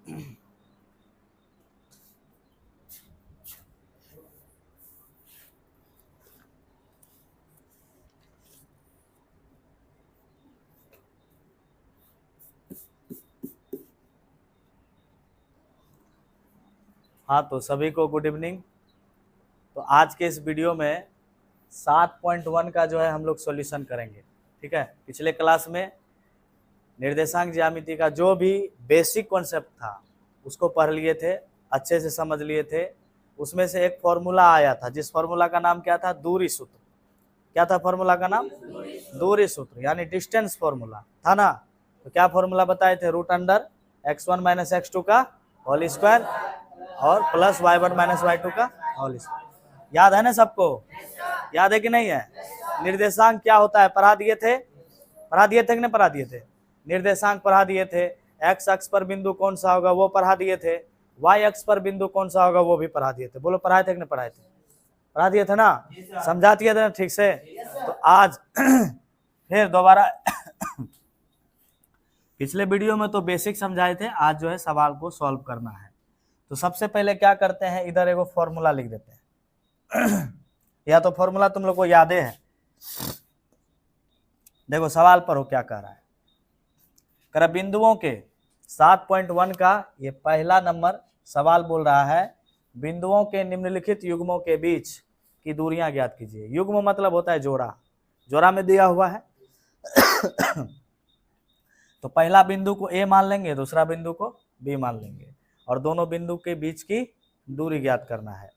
हाँ, तो सभी को गुड इवनिंग। तो आज के इस वीडियो में 7.1 का जो है हम लोग सॉल्यूशन करेंगे। ठीक है, पिछले क्लास में निर्देशांक ज्यामिति का जो भी बेसिक कॉन्सेप्ट था उसको पढ़ लिए थे, अच्छे से समझ लिए थे। उसमें से एक फॉर्मूला आया था, जिस फॉर्मूला का नाम क्या था? दूरी सूत्र। क्या था फॉर्मूला का नाम? दूरी सूत्र, यानी डिस्टेंस फॉर्मूला था ना। तो क्या फॉर्मूला बताए थे? Root under x1 minus x2 का होल स्क्वायर और प्लस y1 माइनस y2 का होल स्क्वायर। याद है ना सबको? याद है कि नहीं है? निर्देशांक क्या होता है पढ़ा दिए थे कि नहीं पढ़ा दिए थे? निर्देशांक पढ़ा दिए थे। x अक्ष पर बिंदु कौन सा होगा वो पढ़ा दिए थे, y अक्ष पर बिंदु कौन सा होगा वो भी पढ़ा दिए थे। बोलो पढ़ाए थे कि नहीं पढ़ाए थे? पढ़ा दिए थे ना, समझा दिए थे ना ठीक से। तो आज फिर दोबारा पिछले वीडियो में तो बेसिक समझाए थे, आज जो है सवाल को सॉल्व करना है। तो सबसे पहले क्या करते हैं, इधर एगो फॉर्मूला लिख देते हैं। या तो फॉर्मूला तुम लोग को याद है? देखो सवाल पर हो क्या कह रहा है। कर बिंदुओं के 7.1 का ये पहला नंबर सवाल बोल रहा है, बिंदुओं के निम्नलिखित युग्मों के बीच की दूरियां ज्ञात कीजिए। युग्म मतलब होता है जोड़ा, जोड़ा में दिया हुआ है। तो पहला बिंदु को ए मान लेंगे, दूसरा बिंदु को बी मान लेंगे और दोनों बिंदु के बीच की दूरी ज्ञात करना है।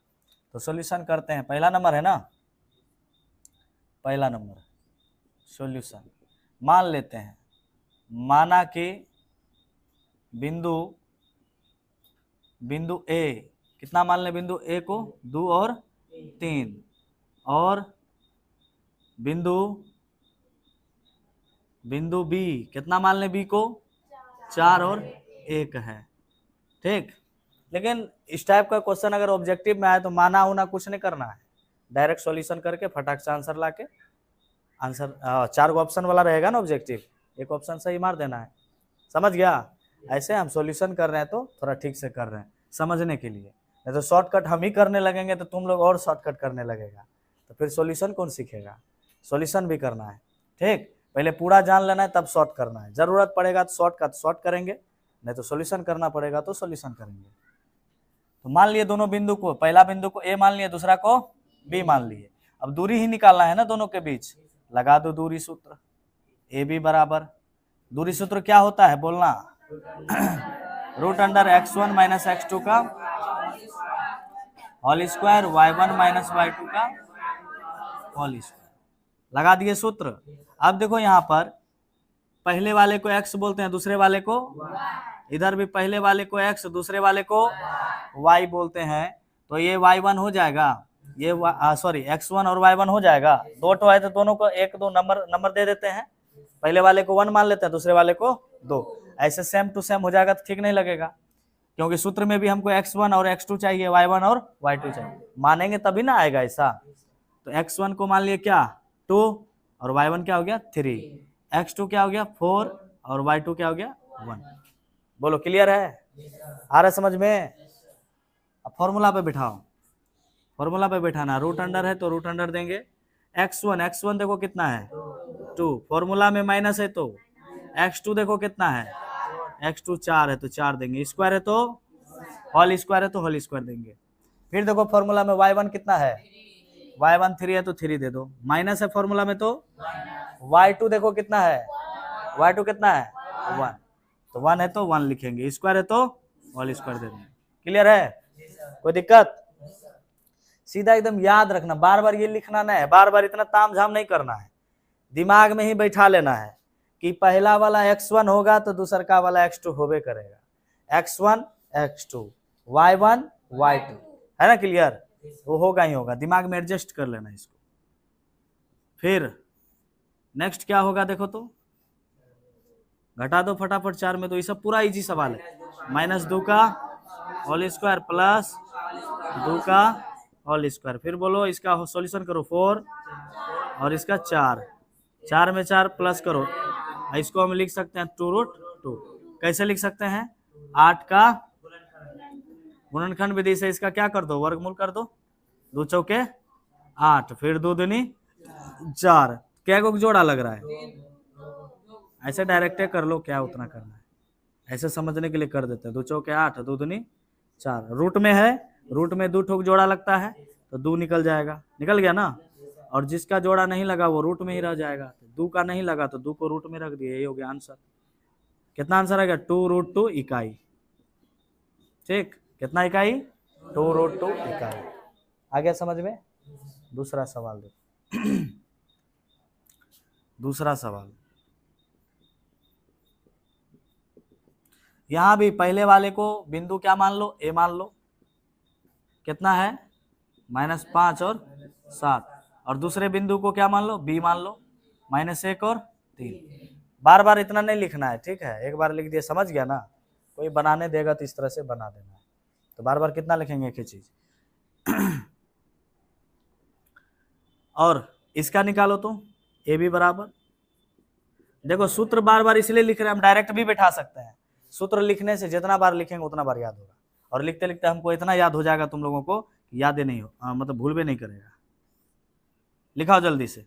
तो सॉल्यूशन करते हैं। पहला नंबर है ना, पहला नंबर सॉल्यूशन मान लेते हैं। माना कि बिंदु ए, कितना मान लें बिंदु ए को? 2 और 3, और बिंदु बी कितना मान लें बी को? 4 और 1 है। ठीक, लेकिन इस टाइप का क्वेश्चन अगर ऑब्जेक्टिव में आए तो माना उना कुछ नहीं करना है, डायरेक्ट सॉल्यूशन करके फटाक से आंसर लाके आंसर 4 ऑप्शन वाला रहेगा ना ऑब्जेक्टिव, एक ऑप्शन सही मार देना है। समझ गया? ऐसे हम सॉल्यूशन कर रहे हैं तो थोड़ा ठीक से कर रहे हैं समझने के लिए, नहीं तो शॉर्टकट हम ही करने लगेंगे तो तुम लोग और शॉर्टकट करने लगेगा, तो फिर सॉल्यूशन कौन सीखेगा? सॉल्यूशन भी करना है। ठीक, पहले पूरा जान लेना है तब शॉर्ट करना है। जरूरत पड़ेगा तो शॉर्ट का तो शॉर्ट करेंगे, नहीं तो सॉल्यूशन करना पड़ेगा तो सॉल्यूशन करेंगे। तो मान लिए दोनों बिंदु को, पहला बिंदु को ए मान लिए, दूसरा को बी मान लिए। अब दूरी ही निकालना है ना दोनों के बीच, लगा दो दूरी सूत्र। ए बी बराबर, दूरी सूत्र क्या होता है बोलना? Root under x1 minus x2 का whole square, y1 minus y2 का होल स्क्वायर। लगा दिए सूत्र। अब देखो यहाँ पर पहले वाले को x बोलते हैं, दूसरे वाले को, इधर भी पहले वाले को x, दूसरे वाले को y बोलते हैं। तो ये y1 हो जाएगा, ये सॉरी x1 और y1 हो जाएगा। दो तो है तो दोनों को एक दो नंबर दे देते हैं। पहले वाले को 1 मान लेते हैं, दूसरे वाले को 2। ऐसे सेम टू सेम हो जाएगा तो ठीक नहीं लगेगा, क्योंकि सूत्र में भी हमको x1 और x2 चाहिए, y1 और y2 चाहिए। मानेंगे तभी ना आएगा ऐसा। तो x1 को मान लिए क्या? 2 और y1 क्या हो गया? 3, x2 क्या हो गया? 4 और y2 क्या हो गया? 1। बोलो क्लियर है? आ रहा समझ में? अब फॉर्मूला पे बिठाओ, फॉर्मूला पे बैठाना। रूट अंडर है तो रूट अंडर देंगे। x1 देखो कितना है? 2, फॉर्मूला में माइनस है तो x2 देखो कितना है? x2 4 है तो 4 देंगे। स्क्वायर है तो होल स्क्वायर है तो होल स्क्वायर देंगे। फिर देखो फॉर्मूला में y1 कितना है? y1 3 है तो 3 दे दो। माइनस है फॉर्मूला में तो y2 देखो कितना है? y2 कितना है? 1, तो 1 है तो 1 लिखेंगे, स्क्वायर है तो होल स्क्वायर दे देंगे। क्लियर है? कोई दिक्कत? सीधा एकदम याद रखना, बार बार ये लिखना नहीं है, बार बार इतना ताम झाम नहीं करना है, दिमाग में ही बैठा लेना है कि पहला वाला x1 होगा तो दूसरा वाला x2 होबे करेगा। x1 x2 y1 y2 है ना? क्लियर? वो होगा ही होगा, दिमाग में एडजस्ट कर लेना इसको। फिर नेक्स्ट क्या होगा देखो तो, घटा दो फटाफट 4 में, तो ये सब पूरा इजी सवाल है। -2 का होल स्क्वायर प्लस 2 का होल स्क्वायर। फिर बोलो इसका सॉल्यूशन करो, 4 और इसका 4, 4 में 4 प्लस करो। इसको हम लिख सकते हैं 2√2। कैसे लिख सकते हैं? 8 का गुणनखंड विधि से इसका क्या कर दो, वर्गमूल कर दो। 2 चौके 8, फिर 2 दूनी 4। क्या को जोड़ा लग रहा है, ऐसे डायरेक्ट कर लो, क्या उतना करना है, ऐसे समझने के लिए कर देते हैं। 2 चौके 8, 2 दूनी 4। रूट में है, रूट में 2 ठोक जोड़ा लगता है तो 2 निकल जाएगा, निकल गया ना। और जिसका जोड़ा नहीं लगा वो रूट में ही रह जाएगा। 2 का नहीं लगा तो 2 को रूट में रख दिए, यही हो गया आंसर। कितना आंसर आ गया, 2√2 इकाई। ठीक, कितना इकाई, 2√2 इकाई। आ गया समझ में। दूसरा सवाल देखो। दूसरा सवाल, यहां भी पहले वाले को बिंदु क्या मान लो, ए मान लो। कितना है, -5 और 7। और दूसरे बिंदु को क्या मान लो, बी मान लो, -1 और 3। बार बार इतना नहीं लिखना है, ठीक है, एक बार लिख दिया, समझ गया ना। कोई बनाने देगा तो इस तरह से बना देना है, तो बार बार कितना लिखेंगे एक ही चीज। और इसका निकालो तो ए बी बराबर, देखो सूत्र बार बार इसलिए लिख रहे हैं, हम डायरेक्ट भी बैठा सकते हैं। सूत्र लिखने से जितना बार लिखेंगे उतना बार याद होगा, और लिखते लिखते हमको इतना याद हो जाएगा तुम लोगों को, याद ही नहीं हो, मतलब भूल भी नहीं करेगा। लिखाओ जल्दी से।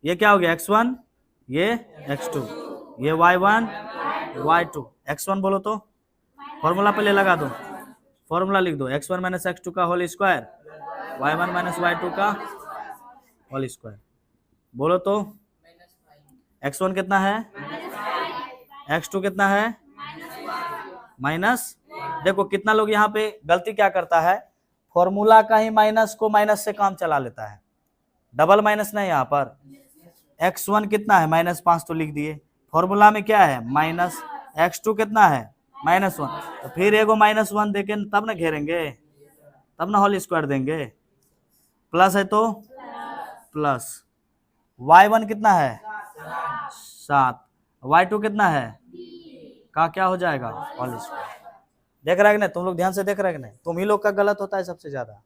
ये क्या हो गया, x1, ये x2, ये y1, y2। x1 बोलो तो फॉर्मूला पहले लगा दो, फॉर्मूला लिख दो, x1 - x2 का होल स्क्वायर, y1 - y2 का होल स्क्वायर। बोलो तो x1 कितना है, x2 कितना है, माइनस। देखो कितना लोग यहाँ पे गलती क्या करता है, फॉर्मूला का ही माइनस को माइनस से काम चला लेता है, डबल माइनस नहीं। यहाँ पर x1 कितना है, -5 तो लिख दिए, फॉर्मूला में क्या है माइनस, x2 कितना है -1, तो फिर एगो -1 देके तब ना घेरेंगे, तब ना होल स्क्वायर देंगे। प्लस है तो प्लस, y1 कितना है 7, y2 कितना है का क्या हो जाएगा होल स्क्वायर। देख रहे कि नहीं, तुम लोग ध्यान से देख रहे कि नहीं, तुम ही लोग का गलत होता है सबसे ज्यादा,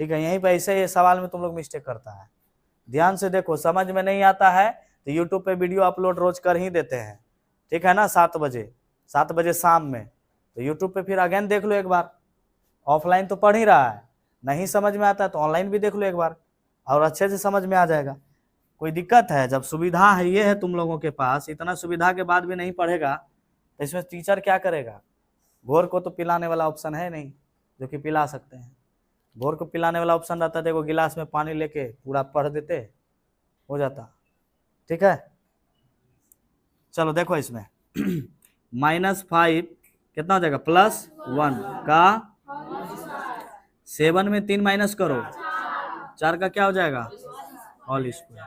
ठीक है। यहीं पे ऐसे ये सवाल में तुम लोग मिस्टेक करता है, ध्यान से देखो। समझ में नहीं आता है तो यूट्यूब पे वीडियो अपलोड रोज कर ही देते हैं, ठीक है ना, 7 बजे शाम में, तो यूट्यूब पे फिर अगेन देख लो एक बार। ऑफलाइन तो पढ़ ही रहा है, नहीं समझ में आता है तो ऑनलाइन भी देख लो एक बार, और अच्छे से समझ में आ जाएगा। कोई दिक्कत है, जब सुविधा है ये है तुम लोगों के पास, इतना सुविधा के बाद भी नहीं पढ़ेगा तो इसमें टीचर क्या करेगा। घोर को तो पिलाने वाला ऑप्शन है नहीं जो कि पिला सकते हैं, घोर को पिलाने वाला ऑप्शन रहता है, देखो गिलास में पानी लेके पूरा पढ़ देते, हो जाता, ठीक है। चलो देखो इसमें -5 कितना हो जाएगा, +1 का 7 में 3 माइनस करो, 4 का क्या हो जाएगा होल स्क्वायर,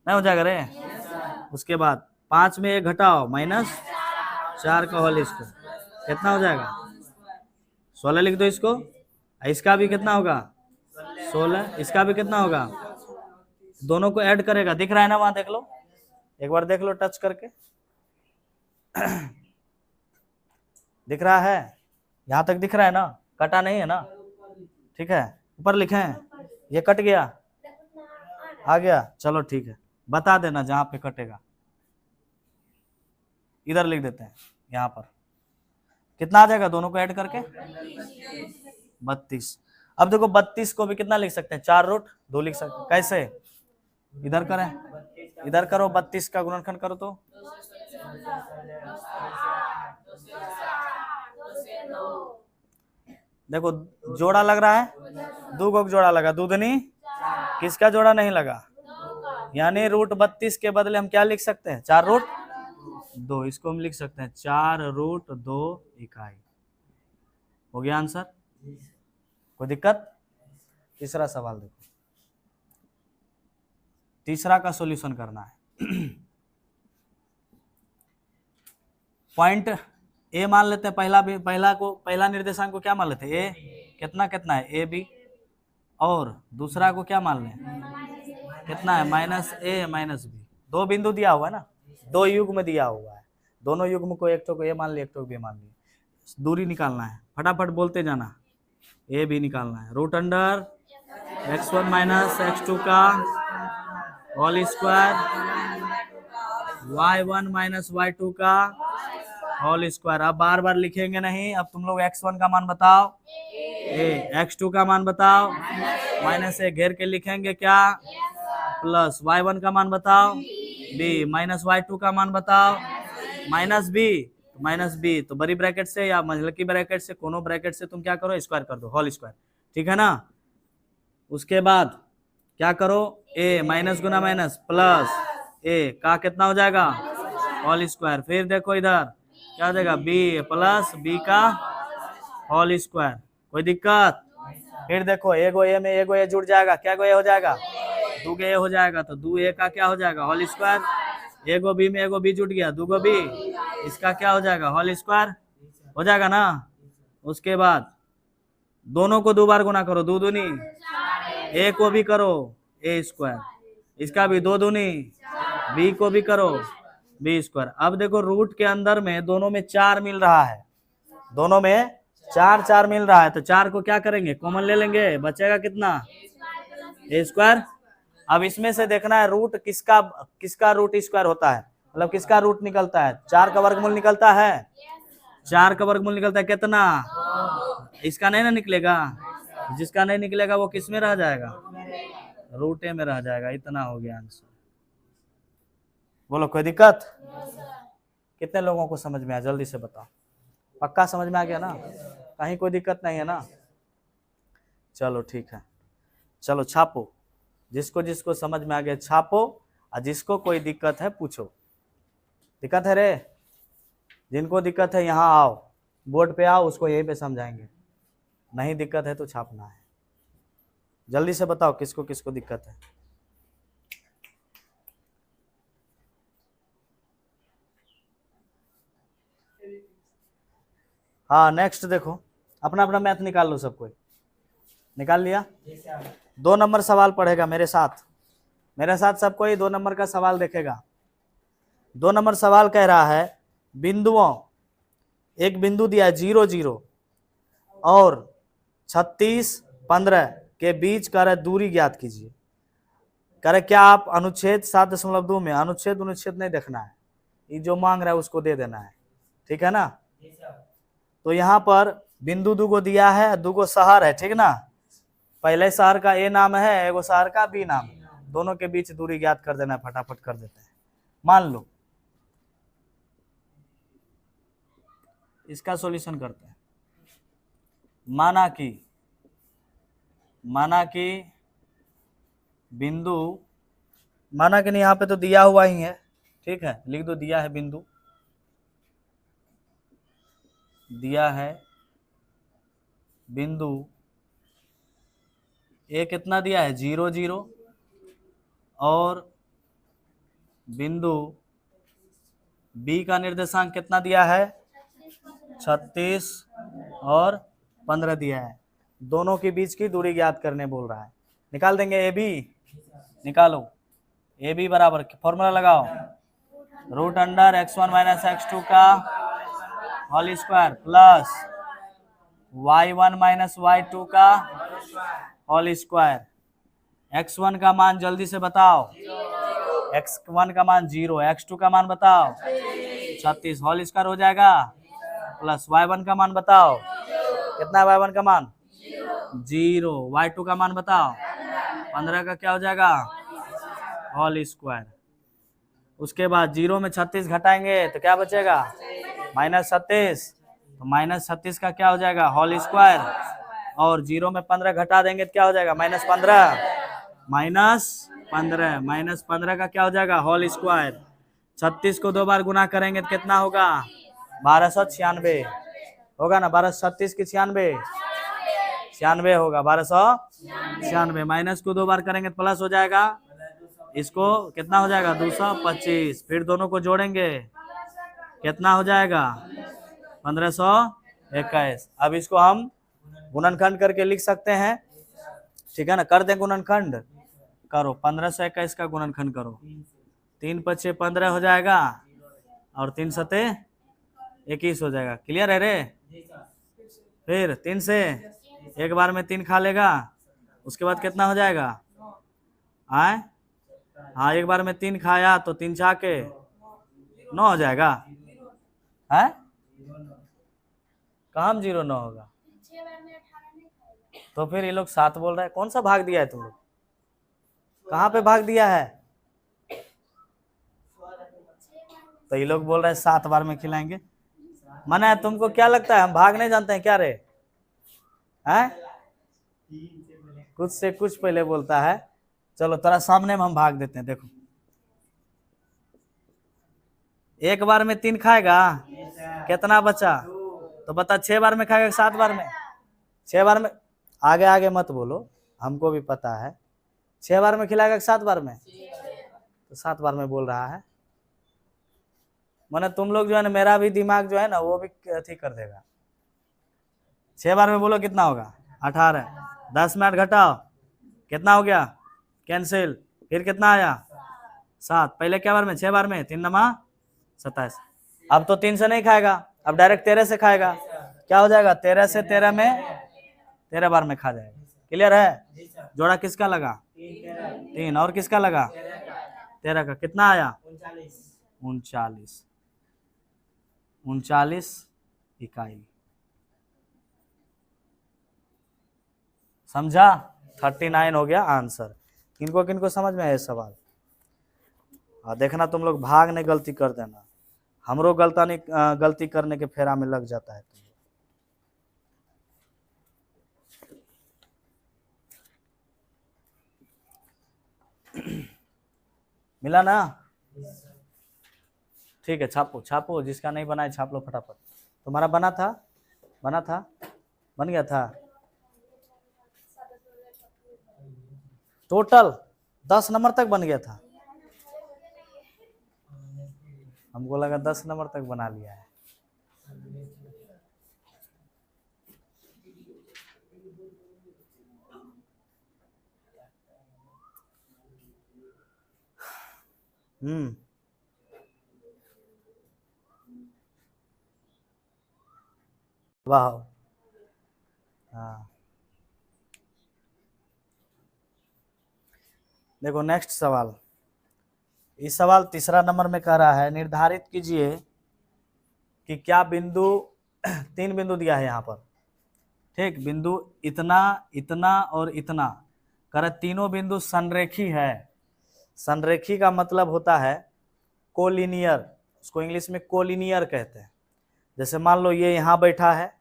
नहीं हो जाएगा रे। उसके बाद 5 में 1 घटाओ, -4 का होल स्क्वायर, कितना हो जाएगा 16 लिख दो इसको। इसका भी कितना होगा 16, इसका भी कितना होगा, दोनों को ऐड करेगा, दिख रहा है ना, वहां देख लो एक बार, देख लो टच करके दिख रहा है, यहां तक दिख रहा है ना, कटा नहीं है ना, ठीक है। ऊपर लिखे हैं, ये कट गया, आ गया, चलो ठीक है, बता देना जहां पे कटेगा, इधर लिख देते हैं। यहाँ पर कितना आ जाएगा दोनों को ऐड करके 32। अब देखो 32 को भी कितना लिख सकते हैं, 4√2 लिख सकते हैं। कैसे, इधर करें, इधर करो, 32 का गुणनखंड करो तो देखो जोड़ा लग रहा है, 2 को जोड़ा लगा, दूधनी किसका जोड़ा नहीं लगा, यानी √32 के बदले हम क्या लिख सकते हैं 4√2, इसको हम लिख सकते हैं 4√2 इकाई। हो गया आंसर, कोई दिक्कत। तीसरा सवाल देखो, तीसरा का सॉल्यूशन करना है। पॉइंट ए मान लेते हैं, पहला निर्देशांक को क्या मान लेते हैं ए, कितना कितना है ए बी, और दूसरा को क्या मान लें कितना है -a - b। 2 बिंदु दिया हुआ है ना, 2 युग्म दिया हुआ है, दोनों युग्म को एक को ए मान लिया, एक को बी मान लिया। दूरी निकालना है, फटाफट बोलते जाना, ए बी निकालना है। √x1 - x2 का होल स्क्वायर, y1 - y2 का होल स्क्वायर। अब बार बार लिखेंगे नहीं, अब तुम लोग x1 का मान बताओ ए, x2 का मान बताओ माइनस ए, घेर के लिखेंगे क्या प्लस, y1 का मान बताओ b, माइनस y2 का मान बताओ माइनस b, माइनस b तो बड़ी ब्रैकेट से या मझलकी ब्रैकेट से, कोनो ब्रैकेट से तुम क्या करो स्क्वायर कर दो, होल स्क्वायर, ठीक है ना। उसके बाद क्या करो a minus Guna minus plus a का कितना हो जाएगा होल स्क्वायर। फिर देखो इधर क्या हो जाएगा b प्लस b का होल स्क्वायर, कोई दिक्कत। फिर देखो एगो ए में एगो ए जुड़ जाएगा, क्या गो ए हो जाएगा दो ए हो जाएगा, तो दो ए का क्या हो जाएगा होल स्क्वायर। एगो बी में एगो बी जुट गया, दूगो बी, इसका क्या हो जाएगा होल स्क्वायर हो जाएगा ना। उसके बाद दोनों को दो बार गुना करो, दो दूनी, ए को भी करो ए स्क्वायर, इसका भी दो दूनी, बी को भी करो बी स्क्वायर। अब देखो रूट के अंदर में दोनों में 4 मिल रहा है, दोनों में 4 मिल रहा है, तो 4 को क्या करेंगे कॉमन ले लेंगे, बचेगा कितना ए स्क्वायर। अब इसमें से देखना है रूट किसका रूट स्क्वायर होता है, मतलब किसका रूट निकलता है, 4 का वर्गमूल निकलता है, 4 का वर्गमूल निकलता है कितना, इसका नहीं ना निकलेगा, जिसका नहीं निकलेगा वो किस में रह जाएगा रूट ए में रह जाएगा। इतना हो गया आंसर। बोलो कोई दिक्कत, कितने लोगों को समझ में आया जल्दी से बताओ, पक्का समझ में आ गया ना, कहीं कोई दिक्कत नहीं है ना। चलो ठीक है, चलो छापो, जिसको जिसको समझ में आ गया छापो, और जिसको कोई दिक्कत है पूछो। दिक्कत है रे, जिनको दिक्कत है यहाँ आओ, बोर्ड पे आओ, उसको यहीं पे समझाएंगे, नहीं दिक्कत है तो छापना है। जल्दी से बताओ किसको किसको दिक्कत है। हाँ नेक्स्ट देखो, अपना अपना मैथ निकाल लो, सब कोई निकाल लिया। 2 नंबर सवाल पढ़ेगा मेरे साथ सब कोई 2 नंबर का सवाल देखेगा। 2 नंबर सवाल कह रहा है बिंदुओं, एक बिंदु दिया है 0 0 और 36 15 के बीच कह रहे दूरी ज्ञात कीजिए। कह रहे क्या आप अनुच्छेद 7.2 में, अनुच्छेद नहीं देखना है, ये जो मांग रहा है उसको दे देना है, ठीक है ना। तो यहाँ पर बिंदु दूगो दिया है, दूगो शहर है, ठीक ना। पहले शहर का ए नाम है, एगो शहर का बी नाम है, दोनों के बीच दूरी ज्ञात कर देना है, फटाफट कर देते हैं। मान लो इसका सॉल्यूशन करते हैं। माना कि बिंदु, माना कि नहीं, यहाँ पे तो दिया हुआ ही है, ठीक है, लिख दो दिया है बिंदु, दिया है बिंदु ए कितना दिया है 0 0 और बिंदु बी का निर्देशांक कितना दिया है 36 और 15 दिया है। दोनों के बीच की दूरी ज्ञात करने बोल रहा है। निकाल देंगे ए बी, निकालो ए बी बराबर फॉर्मूला लगाओ, root under x1 minus x2 का whole square plus y1 minus y2 का होल स्क्वायर। x1 का मान जल्दी से बताओ, x1 का मान 0, x2 का मान बताओ 36, होल स्क्वायर हो जाएगा प्लस y1 का मान बताओ कितना है, y1 का मान 0, y2 का मान बताओ 15 का क्या हो जाएगा होल स्क्वायर। उसके बाद 0 में 36 घटाएंगे तो क्या बचेगा -36, तो -36 का क्या हो जाएगा होल स्क्वायर, और 0 में 15 घटा देंगे तो क्या हो जाएगा -15, -15 का क्या हो जाएगा होल स्क्वायर। 36 को 2 बार गुना करेंगे तो कितना होगा 1296 होगा ना, 1236 की 96 होगा 1296, माइनस को 2 बार करेंगे तो प्लस हो जाएगा, इसको कितना हो जाएगा 225, फिर दोनों को जोड़ेंगे कितना हो जाएगा 1521। अब इसको हम गुणनखंड करके लिख सकते हैं, ठीक है ना, कर दें गुणनखंड, करो 1521 का गुणनखंड करो, 3 5 15 हो जाएगा और 3 7 21 हो जाएगा। क्लियर है रे। फिर 3 से एक बार में 3 खा लेगा, उसके बाद कितना हो जाएगा आए, हाँ एक बार में 3 खाया तो 3 6 के 9 हो जाएगा है, कहाँ में 0 ना होगा? तो फिर ये लोग 7 बोल रहे हैं। कौन सा भाग दिया है तुम लोग? कहाँ पे भाग दिया है? तो ये लोग बोल रहे हैं 7 बार में खिलाएंगे। माना है तुमको क्या लगता है हम भाग नहीं जानते हैं क्या रे? हैं? कुछ से कुछ पहले बोलता है। चलो तेरा सामने में हम भाग देते हैं। देखो एक बार में 3 खाएगा, कितना बचा? तो बता 6 बार में खाएगा 7 बार में? 6 बार में। आगे आगे मत बोलो, हमको भी पता है। 6 बार में खिलाएगा 7 बार में? तो 7 बार में बोल रहा है। माने तुम लोग जो है ना, मेरा भी दिमाग जो है ना वो भी ठीक कर देगा। 6 बार में बोलो कितना होगा? 18। 10 मिनट घटाओ, कितना हो गया? कैंसिल। फिर कितना आया? 7। पहले क्या बार में? 6 बार में। 3 नमा 27। अब तो 3 से नहीं खाएगा, अब डायरेक्ट 13 से खाएगा। क्या हो जाएगा? 13 से 13 में 13 बार में खा जाएगा। क्लियर है? जोड़ा किसका लगा? 3। और किसका लगा? 13 का। कितना आया? 39 इकाई। समझा? 39 हो गया आंसर। किनको किनको समझ में आया सवाल? देखना तुम लोग भाग नहीं गलती कर देना। हमरो गलती करने के फेरा में लग जाता है तुम लोग। मिला ना? ठीक है, छापो छापो। जिसका नहीं बना है छाप लो फटाफट। तुम्हारा बना था? बन गया था? टोटल 10 नंबर तक बन गया था। हमको लगा 10 नंबर तक बना लिया है। वाह। हाँ, देखो नेक्स्ट सवाल। इस सवाल तीसरा नंबर में कह रहा है, निर्धारित कीजिए कि क्या बिंदु 3 बिंदु दिया है यहाँ पर। ठीक, बिंदु इतना, इतना और इतना। कर तीनों बिंदु संरेखी है। संरेखी का मतलब होता है कोलिनियर। उसको इंग्लिश में कोलिनियर कहते हैं। जैसे मान लो ये यहाँ बैठा है,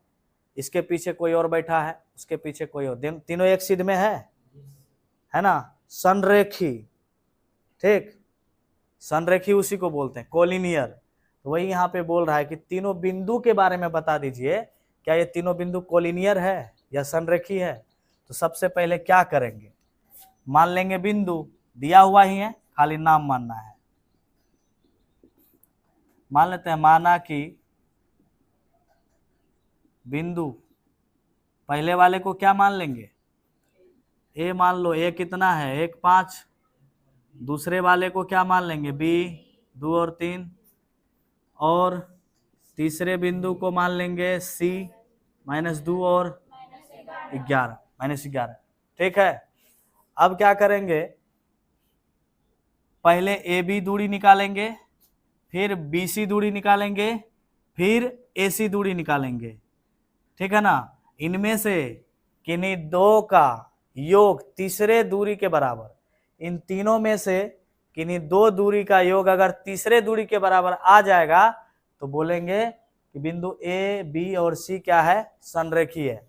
इसके पीछे कोई और बैठा है, उसके पीछे कोई और, तीनों एक सीध में है ना? संरेखी। ठीक, संरेखी उसी को बोलते हैं, कोलिनियर। तो वही यहाँ पे बोल रहा है कि तीनों बिंदु के बारे में बता दीजिए, क्या ये तीनों बिंदु कोलिनियर है या संरेखी है। तो सबसे पहले क्या करेंगे? मान लेंगे बिंदु दिया हुआ ही है, खाली नाम मानना है। मान लेते हैं, माना कि बिंदु पहले वाले को क्या मान लेंगे? ए मान लो। ए कितना है? 1 5। दूसरे वाले को क्या मान लेंगे? बी 2 और 3। और तीसरे बिंदु को मान लेंगे सी -2 और 11। ठीक है। अब क्या करेंगे? पहले ए बी दूरी निकालेंगे, फिर बी सी दूरी निकालेंगे, फिर ए सी दूरी निकालेंगे। ठीक है ना? इनमें से किन्हीं 2 का योग तीसरे दूरी के बराबर। इन तीनों में से किन्हीं 2 दूरी का योग अगर तीसरे दूरी के बराबर आ जाएगा तो बोलेंगे कि बिंदु ए बी और सी क्या है? संरेखी है।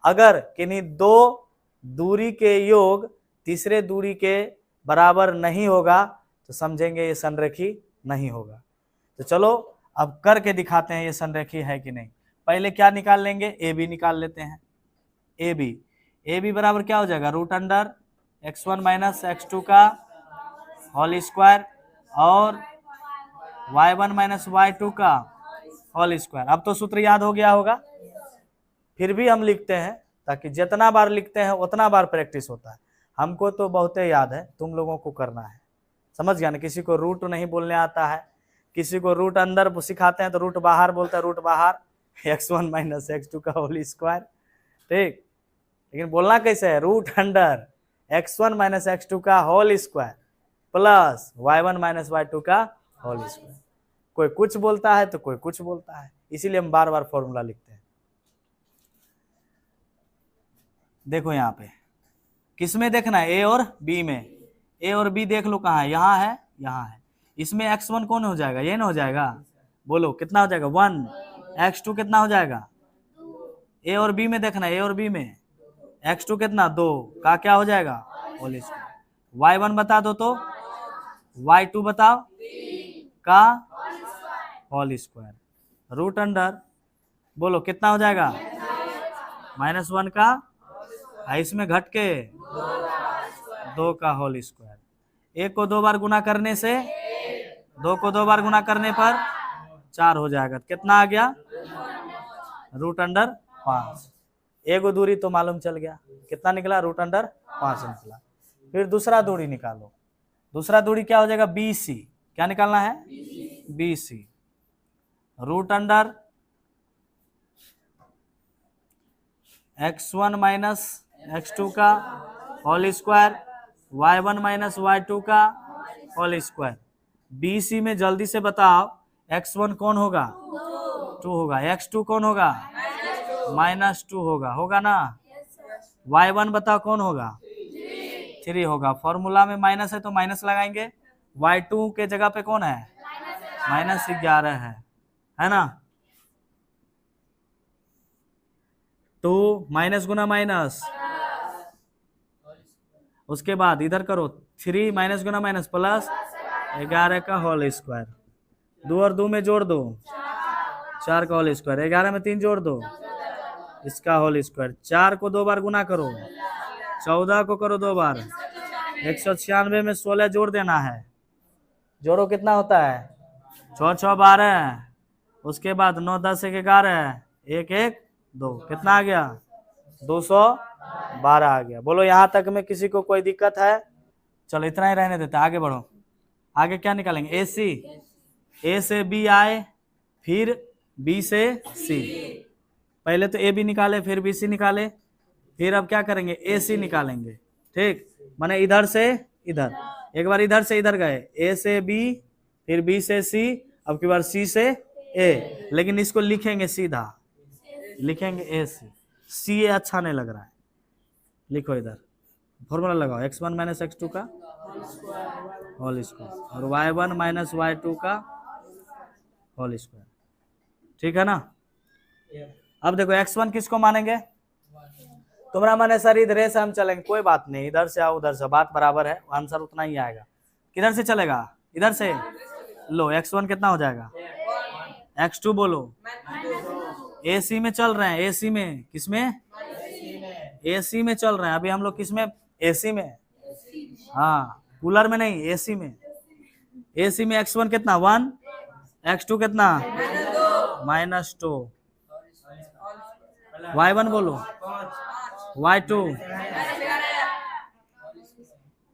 अगर किन्हीं 2 दूरी के योग तीसरे दूरी के बराबर नहीं होगा तो समझेंगे ये संरेखी नहीं होगा। तो चलो अब करके दिखाते हैं ये संरेखी है कि नहीं। पहले क्या निकाल लेंगे? ए बी निकाल लेते हैं। ए बी बराबर क्या हो जाएगा? √x1 - x2 का होल स्क्वायर और y1 - y2 का होल स्क्वायर। अब तो सूत्र याद हो गया होगा। फिर भी हम लिखते हैं ताकि जितना बार लिखते हैं उतना बार प्रैक्टिस होता है। हमको तो बहुत याद है, तुम लोगों को करना है। समझ गया ना? किसी को रूट नहीं बोलने आता है, किसी को रूट अंदर सिखाते हैं तो रूट बाहर बोलता है। रूट बाहर x1 - x2 का होल स्क्वायर। ठीक, लेकिन बोलना कैसे है? √x1 - x2 का whole square plus y1 - y2 का होल स्क्वायर। कोई कुछ बोलता है तो कोई कुछ बोलता है, इसीलिए हम बार बार फॉर्मूला लिखते हैं। देखो यहाँ पे किसमें देखना है, ए और बी में। ए और बी देख लो कहाँ है, यहाँ है, यहाँ है। इसमें x1 कौन हो जाएगा, ये ना हो जाएगा। बोलो कितना हो जाएगा 1। x2 कितना हो जाएगा, ए और बी में देखना है, ए और बी में x2 कितना 2 का क्या हो जाएगा होल स्क्वायर। y1 बता दो तो, y2 बताओ का होल स्क्वायर। रूट अंडर बोलो कितना हो जाएगा -1 का, इसमें घट के 2 का होल स्क्वायर। 1 को 2 बार गुना करने से, 2 को 2 बार गुना करने पर 4 हो जाएगा। कितना आ गया रूट अंडर 5। एगो दूरी तो मालूम चल गया, कितना निकला रूट अंडर 5 निकला। फिर दूसरा दूरी निकालो। दूसरा दूरी क्या हो जाएगा BC। क्या निकालना है BC। Root under x1 minus x2 का whole square, y1 minus y2 का होल स्क्वायर। BC में जल्दी से बताओ x1 कौन होगा 2 होगा, x2 कौन होगा -2 होगा, होगा ना। y1 बताओ कौन होगा 3 होगा। फॉर्मूला में माइनस है तो माइनस लगाएंगे। y2 के जगह पे कौन है -11 है ना। 2 माइनस गुना माइनस, उसके बाद इधर करो 3 माइनस गुना माइनस प्लस 11 का होल स्क्वायर। 2 और 2 में जोड़ दो 4 का होल स्क्वायर। 11 में 3 जोड़ दो इसका होल स्क्वायर। 4 को 2 बार गुना करो, 14 को करो 2 बार, 196 में 16 जोड़ देना है। जोड़ो कितना होता है 6 6 12, उसके बाद 9 10 1 11, 1 1 2, कितना आ गया 212 आ गया। बोलो यहाँ तक में किसी को कोई दिक्कत है। चलो इतना ही रहने देते, आगे बढ़ो। आगे क्या निकालेंगे AC। A से B आए, फिर B से C। पहले तो AB निकाले, फिर BC निकाले, फिर अब क्या करेंगे AC निकालेंगे। ठीक, माने इधर से इधर, एक बार इधर से इधर गए, A से B, फिर B से C, अब की बार C से A। लेकिन इसको लिखेंगे सीधा, लिखेंगे AC। C अच्छा नहीं लग रहा है, लिखो इधर फॉर्मूला लगाओ x1 माइनस x2 का होल स्क्वायर और y1 माइनस y2 का होल स्क्वायर। ठीक है ना। अब देखो x1 किसको मानेंगे, तुम्हारा माने सर इधर से हम चलेंगे, कोई बात नहीं, इधर से आओ उधर से, बात बराबर है, आंसर उतना ही आएगा। किधर से चलेगा इधर से। लो x1 कितना हो जाएगा, x2 बोलो। AC में चल रहे हैं, AC में, किसमें AC में चल रहे हैं अभी हम लोग, किसमें AC में, हाँ कूलर में नहीं, AC में। AC में x1 कितना 1, x2 कितना -2, y1 बोलो, y2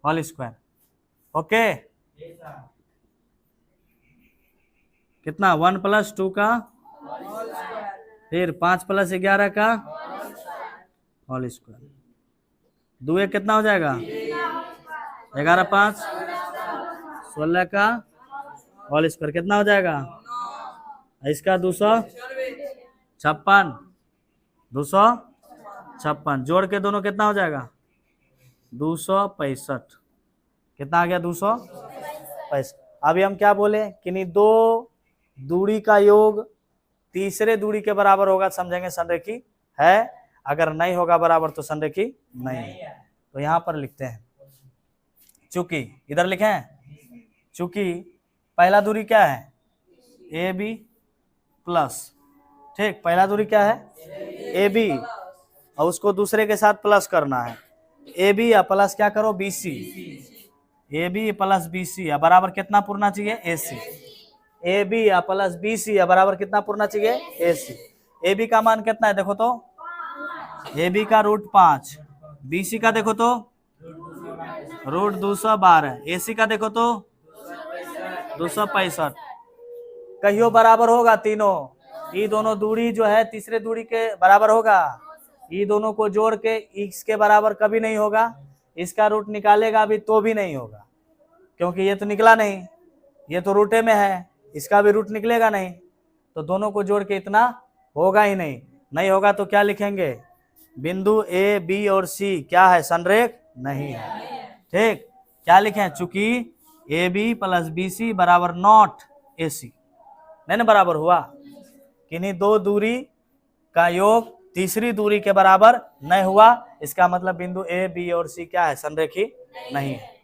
होल स्क्वायर। ओके, कितना 1 + 2 का, फिर 5 + 11 का होल स्क्वायर। 2 1 कितना हो जाएगा 11 5 16 का होल स्क्वायर। कितना हो जाएगा इसका 256, 256 जोड़ के दोनों कितना हो जाएगा 265। कितना आ गया 265। अभी हम क्या बोले कि नहीं, दो दूरी का योग तीसरे दूरी के बराबर होगा, समझेंगे संरेखी है, अगर नहीं होगा बराबर तो संरेखी नहीं है। तो यहां पर लिखते हैं, चूंकि इधर लिखे हैं, चूंकि पहला दूरी क्या है AB प्लस, ठीक, पहला दूरी क्या है AB, और उसको दूसरे के साथ प्लस करना है। AB या प्लस क्या करो BC, AB प्लस BC या बराबर कितना पूरना चाहिए AC। AB या प्लस BC या बराबर कितना पूरना चाहिए AC। AB का मान कितना है देखो तो, AB का √5, BC का देखो तो √212, AC का देखो तो 265। कहियो बराबर होगा तीनों, ये दोनों दूरी जो है तीसरे दूरी के बराबर होगा। ये दोनों को जोड़ के x के बराबर कभी नहीं होगा। इसका रूट निकालेगा अभी तो भी नहीं होगा, क्योंकि ये तो निकला नहीं, ये तो रूटे में है, इसका भी रूट निकलेगा नहीं। तो दोनों को जोड़ के इतना होगा ही नहीं, नहीं होगा तो क्या लिखेंगे बिंदु ए बी और सी क्या है, संरेख नहीं है। ठीक, क्या लिखे, चूंकि A B plus B C बराबर नॉट ए सी, नहीं ना बराबर हुआ, किन्हीं दो दूरी का योग तीसरी दूरी के बराबर नहीं हुआ, इसका मतलब बिंदु ए बी और सी क्या है, संरेखी नहीं है।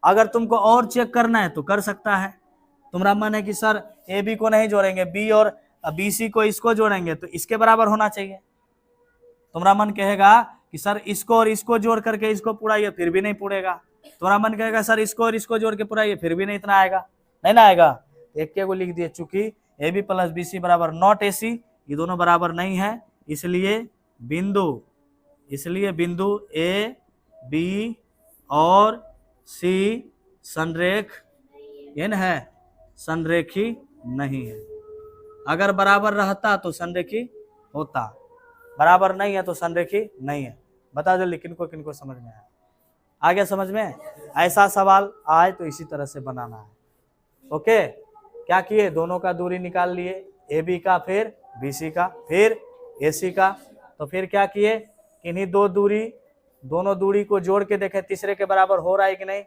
अगर तुमको और चेक करना है तो कर सकता है, तुम्हारा मन है कि सर ए बी को नहीं जोड़ेंगे, बी और बी सी को इसको जोड़ेंगे तो इसके बराबर होना चाहिए, तुम्हारा मन कहेगा कि सर इसको और इसको जोड़ करके इसको पुराइए, फिर भी नहीं पुरेगा, तुम्हारा मन कहेगा सर इसको और इसको जोड़ के पुराइए, फिर भी नहीं इतना आएगा, नहीं ना आएगा। एक के को लिख दिए, चूंकि A B plus B C बराबर नॉट ए सी, ये दोनों बराबर नहीं है, इसलिए बिंदु ए बी और सी संरेख इन है, संरेखी नहीं है। अगर बराबर रहता तो संरेखी होता, बराबर नहीं है तो संरेखी नहीं है। बता दो किनको किनको समझ में आया, आ गया समझ में? ऐसा सवाल आए तो इसी तरह से बनाना है। ओके, क्या किए, दोनों का दूरी निकाल लिए, ए बी का फिर बी सी का फिर ए सी का, तो फिर क्या किए, किन्हीं दोनों दूरी को जोड़ के देखें तीसरे के बराबर हो रहा है कि नहीं,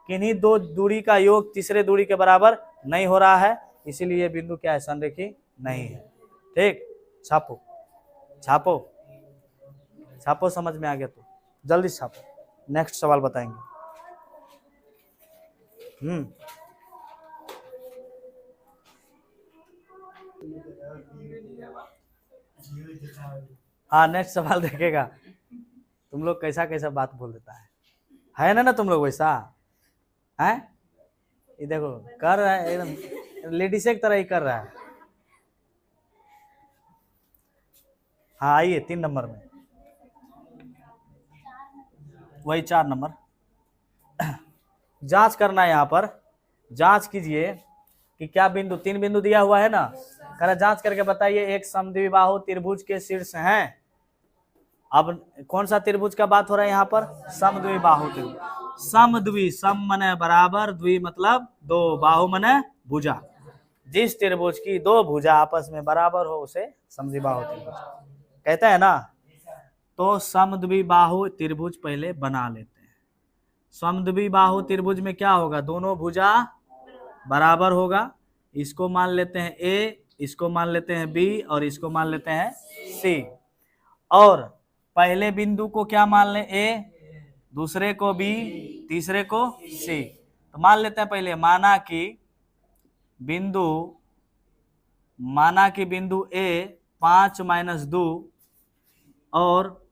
किन्हीं दो दूरी का योग तीसरे दूरी के बराबर नहीं हो रहा है, इसीलिए बिंदु क्या है, संरेखी नहीं है। ठीक, छापो छापो छापो, समझ में आ गया तो जल्दी छापो, नेक्स्ट सवाल बताएंगे। हाँ, नेक्स्ट सवाल देखेगा। तुम लोग कैसा कैसा बात बोल देता है ना तुम लोग वैसा है, ये देखो कर रहा है एकदम लेडीज एक तरह ही कर रहा है। हाँ आइए 3 नंबर में, वही 4 नंबर जांच करना है। यहाँ पर जांच कीजिए कि क्या बिंदु, 3 बिंदु दिया हुआ है ना, कह रहा जांच करके बताइए एक समद्विबाहु त्रिभुज के शीर्ष हैं। अब कौन सा त्रिभुज का बात हो रहा है यहाँ पर, समद्विबाहु त्रिभुज। समद्वि, सम मने बराबर, द्वि मतलब दो, बाहु मने भुजा, जिस त्रिभुज की दो भुजा आपस में बराबर हो उसे समद्विबाहु त्रिभुज कहता है ना। तो समद्विबाहु त्रिभुज पहले बना लेते हैं। समद्विबाहु त्रिभुज में क्या होगा, दोनों भुजा बराबर होगा, इसको मान लेते हैं ए, इसको मान लेते हैं बी और इसको मान लेते हैं सी। और पहले बिंदु को क्या मान ले, ए, दूसरे को बी, तीसरे को सी। तो मान लेते हैं पहले, माना कि बिंदु ए 5 - 2 और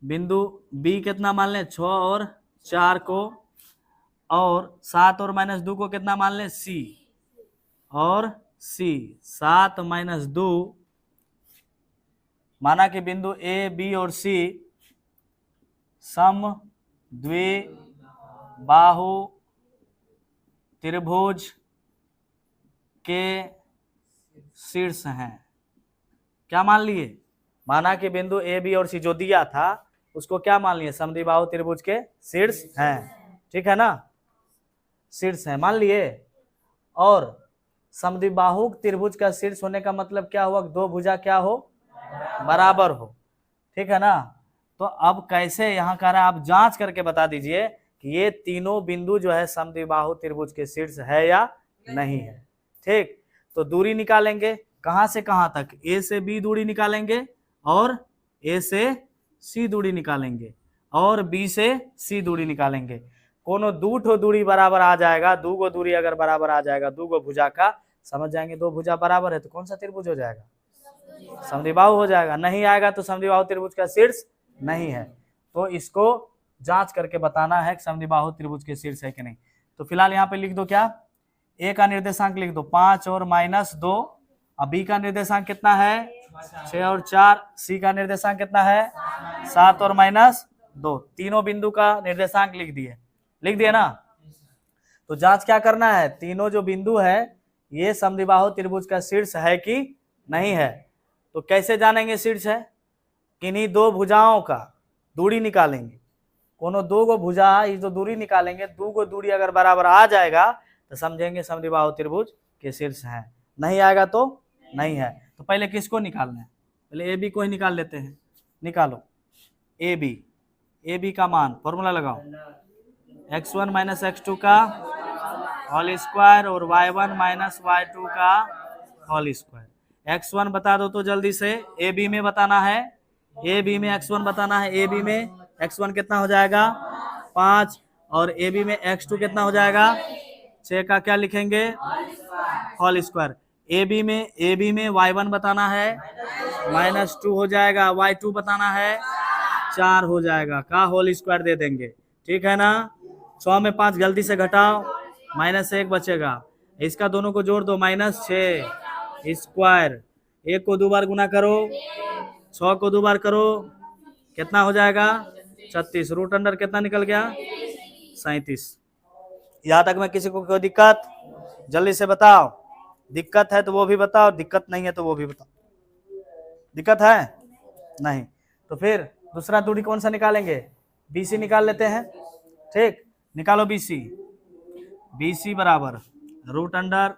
बिंदु बी कितना मान लें, 6 और 4 को, और 7 और -2 को कितना मान लें, सी और सी। 7 - 2 माना कि बिंदु ए बी और सी समद्विबाहु त्रिभुज के शीर्ष हैं। क्या मान लिए, माना कि बिंदु ए बी और सी जो दिया था उसको क्या मान लिए, समद्विबाहु त्रिभुज के शीर्ष हैं। ठीक है ना, शीर्ष है मान लिए। और समद्विबाहु त्रिभुज का शीर्ष होने का मतलब क्या हुआ, दो भुजा क्या हो, बराबर हो। ठीक है ना। तो अब कैसे, यहाँ कह रहा है आप जांच करके बता दीजिए कि ये तीनों बिंदु जो है समद्विबाहु त्रिभुज के शीर्ष है या नहीं है। ठीक, तो दूरी निकालेंगे, कहां से कहां तक, ए से बी दूरी निकालेंगे और ए से सी दूरी निकालेंगे और बी से सी दूरी निकालेंगे। कोनो दो ठो दूरी बराबर आ जाएगा, दो गो दूरी अगर बराबर आ जाएगा दो गो भुजा का, समझ जाएंगे दो भुजा बराबर है तो कौन सा त्रिभुज हो जाएगा, समद्विबाहु हो जाएगा। नहीं आएगा तो समद्विबाहु त्रिभुज का शीर्ष नहीं है। तो इसको जांच करके बताना है कि समद्विबाहु त्रिभुज के शीर्ष है कि नहीं। तो फिलहाल यहाँ पे लिख दो, क्या ए का निर्देशांक लिख दो 5 और -2, अब बी का निर्देशांक कितना है 6 और 4, सी का निर्देशांक कितना है 7 और -2, तीनों बिंदु का निर्देशांक लिख दिए ना। तो जांच क्या करना है, तीनों जो बिंदु है ये समद्विबाहु त्रिभुज का शीर्ष है कि नहीं है। तो कैसे जानेंगे शीर्ष है, किन्हीं दो भुजाओं का दूरी निकालेंगे, कोनो दो गो भुजा ये जो दूरी निकालेंगे, दो गो दूरी अगर बराबर आ जाएगा तो समझेंगे समद्विबाहु त्रिभुज के शीर्ष है, नहीं आएगा तो नहीं है। तो पहले किसको निकालना है, पहले ए बी को ही निकाल लेते हैं। निकालो ए बी का मान, फॉर्मूला लगाओ, x1 माइनस x2 का होल स्क्वायर और y1 माइनस y2 का होल स्क्वायर। x1 बता दो तो जल्दी से, ए बी में बताना है, ए बी में x1 बताना है, ए बी में x1 कितना हो जाएगा 5 और ए बी में x2 कितना हो जाएगा 6 का क्या लिखेंगे होल स्क्वायर। ए बी में y1 बताना है -2 हो जाएगा, y2 बताना है 4 हो जाएगा, का होल स्क्वायर दे देंगे, ठीक है ना। 100 में 5 गलती से घटाओ, -1 बचेगा, इसका दोनों को जोड़ दो -6 स्क्वायर, 1 को 2 बार गुना करो, 6 को 2 बार करो, कितना हो जाएगा 36, रूट अंडर कितना निकल गया 37। यहाँ तक में किसी को कोई दिक्कत, जल्दी से बताओ, दिक्कत है तो वो भी बताओ, दिक्कत नहीं है तो वो भी बताओ। दिक्कत है नहीं तो फिर दूसरा दूरी कौन सा निकालेंगे, BC निकाल लेते हैं, ठीक, निकालो BC बराबर root under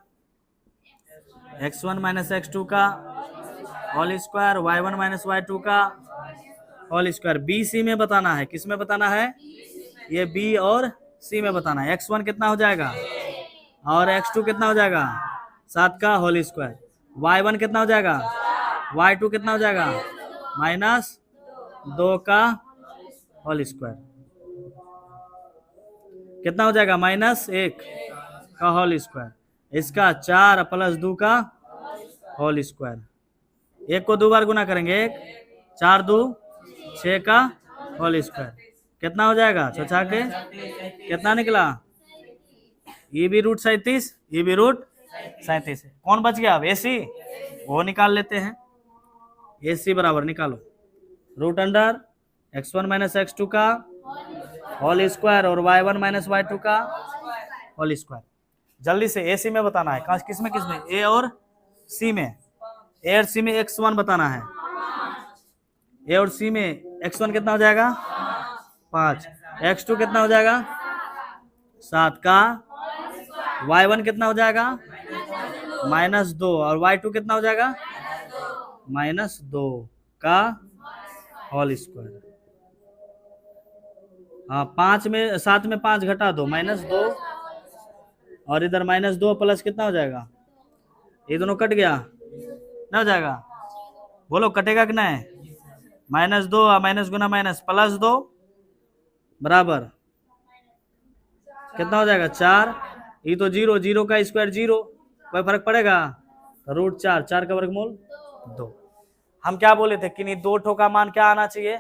x1 minus x2 का whole square, y1 minus y2 का होल स्क्वायर। BC में बताना है, किस में बताना है, ये B और C में बताना है। x1 कितना हो जाएगा और x2 कितना हो जाएगा 7 का होल स्क्वायर, y1 कितना हो जाएगा, y2 कितना हो जाएगा -2 का होल स्क्वायर, कितना हो जाएगा -1 का होल स्क्वायर, इसका 4 + 2 का होल स्क्वायर। 1 को 2 बार गुना करेंगे, 1 4 2 6 का होल स्क्वायर, कितना हो जाएगा चौथा के कितना निकला, ये भी रूट 37, ये भी रूट 37 है। कौन बच गया अब AC, वो निकाल लेते हैं। AC बराबर निकालो root under x1 minus x2 का होल स्क्वायर और y1 माइनस y2 का होल स्क्वायर। जल्दी से AC में बताना है, किस में A और C में, A और C में x1 बताना है, A और C में x1 कितना हो जाएगा 5, x2 कितना हो जाएगा 7 का, y1 कितना हो जाएगा -2 और y2 कितना हो जाएगा -2 का होल स्क्वायर। हाँ 7 में 5 घटा दो -2 और इधर -2 प्लस कितना हो जाएगा, ये दोनों कट गया ना हो जाएगा, बोलो कटेगा कि नहीं, -2 माइनस गुना माइनस +2 बराबर कितना हो जाएगा 4, ये तो 0 का स्क्वायर 0, कोई फर्क पड़ेगा, तो रूट 4 का वर्गमूल 2। हम क्या बोले थे कि नहीं, 2 ठो का मान क्या आना चाहिए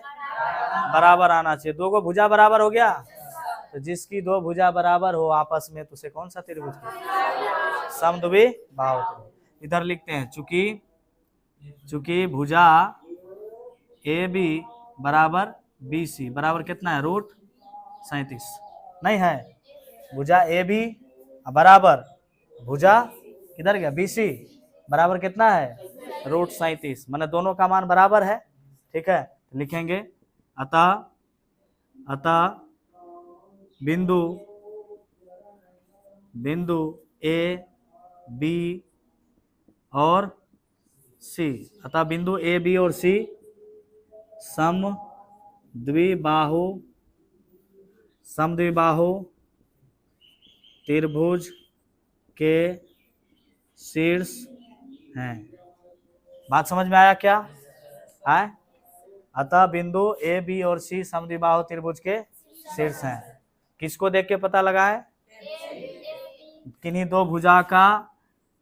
बराबर आना चाहिए, 2 को भुजा बराबर हो गया, तो जिसकी 2 भुजा बराबर हो आपस में तो उसे कौन सा त्रिभुज समद्वि बाहु त्रिभुज। इधर लिखते हैं चूंकि भुजा AB बराबर BC बराबर कितना है रूट 37 नहीं है, भुजा AB बराबर भुजा किधर गया BC बराबर कितना है रूट 37, माने दोनों का मान बराबर है, ठीक है। लिखेंगे अतः बिंदु A B और C, अतः बिंदु A B और C समद्विबाहु त्रिभुज के शीर्ष हैं। बात समझ में आया क्या है, अतः बिंदु A B और C समद्विबाहु त्रिभुज के शीर्ष हैं। किसको देख के पता लगा है, किन्हीं 2 भुजा का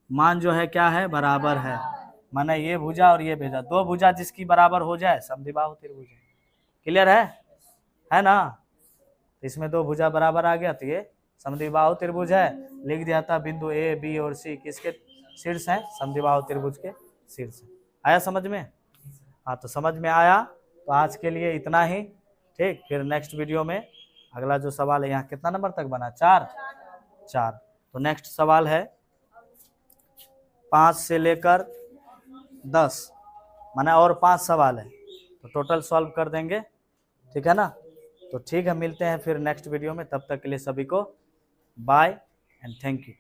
मान जो है क्या है बराबर है, माने ये भुजा और ये भुजा, 2 भुजा जिसकी बराबर हो जाए समद्विबाहु त्रिभुज है। क्लियर है ना, इसमें 2 भुजा बराबर आ गया तो ये समद्विबाहु त्रिभुज है। लिख दिया था बिंदु A B और C किसके शीर्ष हैं, समद्विबाहु त्रिभुज के शीर्ष। आया समझ में, हाँ तो समझ में आया तो आज के लिए इतना ही, ठीक। फिर नेक्स्ट वीडियो में अगला जो सवाल है, यहाँ कितना नंबर तक बना 4, तो नेक्स्ट सवाल है 5 से लेकर 10, माने और 5 सवाल है, तो टोटल सॉल्व कर देंगे, ठीक है ना। तो ठीक है, मिलते हैं फिर नेक्स्ट वीडियो में, तब तक के लिए सभी को बाय एंड थैंक यू।